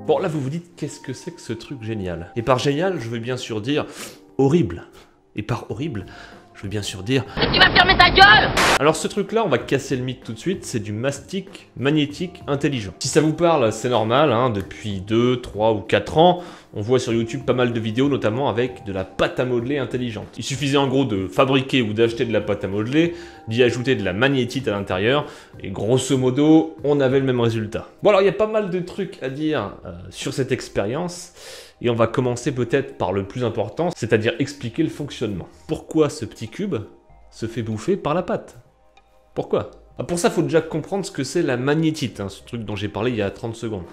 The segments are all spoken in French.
Bon, là, vous vous dites, qu'est-ce que c'est que ce truc génial? Et par génial, je veux bien sûr dire horrible. Et par horrible, je veux bien sûr dire... Tu vas fermer ta gueule! Alors ce truc-là, on va casser le mythe tout de suite, c'est du mastic magnétique intelligent. Si ça vous parle, c'est normal, hein, depuis 2, 3 ou 4 ans, on voit sur YouTube pas mal de vidéos, notamment avec de la pâte à modeler intelligente. Il suffisait en gros de fabriquer ou d'acheter de la pâte à modeler, d'y ajouter de la magnétite à l'intérieur, et grosso modo, on avait le même résultat. Bon alors, il y a pas mal de trucs à dire sur cette expérience, et on va commencer peut-être par le plus important, c'est-à-dire expliquer le fonctionnement. Pourquoi ce petit cube se fait bouffer par la pâte? Pourquoi? Pour ça, il faut déjà comprendre ce que c'est la magnétite, hein, ce truc dont j'ai parlé il y a 30 secondes.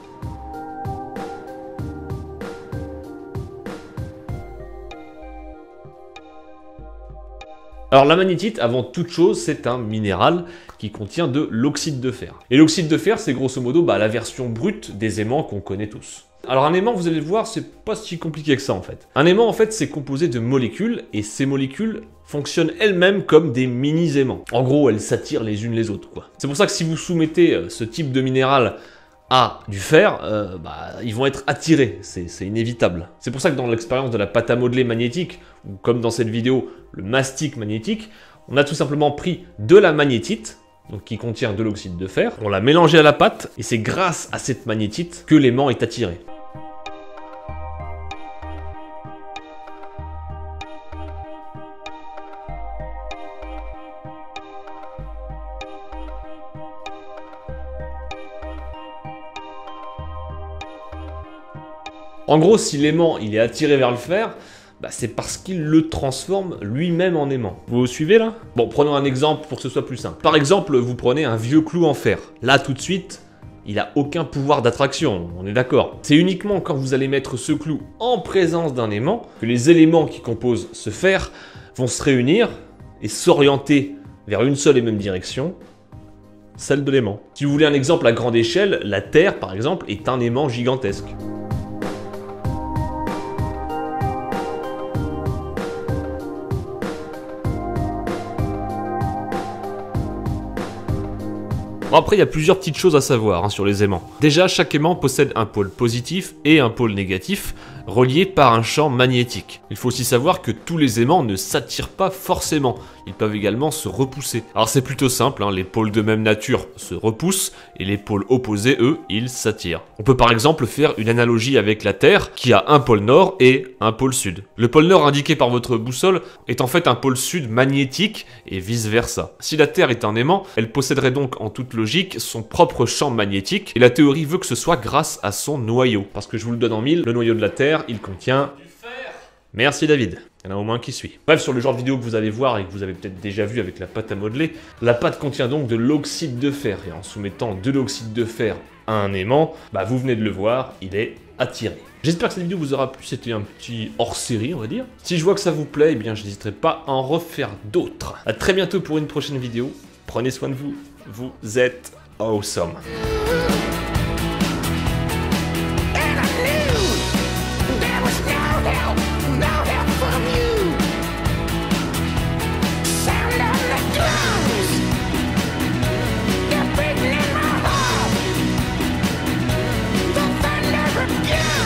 Alors la magnétite, avant toute chose, c'est un minéral qui contient de l'oxyde de fer. Et l'oxyde de fer, c'est grosso modo la version brute des aimants qu'on connaît tous. Alors un aimant, vous allez le voir, c'est pas si compliqué que ça en fait. Un aimant en fait, c'est composé de molécules, et ces molécules fonctionnent elles-mêmes comme des mini-aimants. En gros, elles s'attirent les unes les autres, quoi. C'est pour ça que si vous soumettez ce type de minéral à du fer, ils vont être attirés, c'est inévitable. C'est pour ça que dans l'expérience de la pâte à modeler magnétique, ou comme dans cette vidéo, le mastic magnétique, on a tout simplement pris de la magnétite, donc qui contient de l'oxyde de fer, on l'a mélangé à la pâte, et c'est grâce à cette magnétite que l'aimant est attiré. En gros, si l'aimant il est attiré vers le fer, c'est parce qu'il le transforme lui-même en aimant. Vous suivez là? Bon, prenons un exemple pour que ce soit plus simple. Par exemple, vous prenez un vieux clou en fer. Là, tout de suite, il n'a aucun pouvoir d'attraction, on est d'accord. C'est uniquement quand vous allez mettre ce clou en présence d'un aimant que les éléments qui composent ce fer vont se réunir et s'orienter vers une seule et même direction, celle de l'aimant. Si vous voulez un exemple à grande échelle, la Terre, par exemple, est un aimant gigantesque. Bon, après, il y a plusieurs petites choses à savoir sur les aimants. Déjà, chaque aimant possède un pôle positif et un pôle négatif, reliés par un champ magnétique. Il faut aussi savoir que tous les aimants ne s'attirent pas forcément, ils peuvent également se repousser. Alors c'est plutôt simple, les pôles de même nature se repoussent, et les pôles opposés, eux, ils s'attirent. On peut par exemple faire une analogie avec la Terre, qui a un pôle nord et un pôle sud. Le pôle nord indiqué par votre boussole est en fait un pôle sud magnétique, et vice versa. Si la Terre est un aimant, elle posséderait donc en toute logique son propre champ magnétique, et la théorie veut que ce soit grâce à son noyau. Parce que je vous le donne en mille, le noyau de la Terre, il contient du fer. Merci David, il y en a au moins qui suit. Bref, sur le genre de vidéo que vous allez voir et que vous avez peut-être déjà vu avec la pâte à modeler, la pâte contient donc de l'oxyde de fer, et en soumettant de l'oxyde de fer à un aimant, vous venez de le voir, il est attiré. J'espère que cette vidéo vous aura plu, c'était un petit hors-série on va dire. Si je vois que ça vous plaît, je n'hésiterai pas à en refaire d'autres. A très bientôt pour une prochaine vidéo, prenez soin de vous, vous êtes awesome.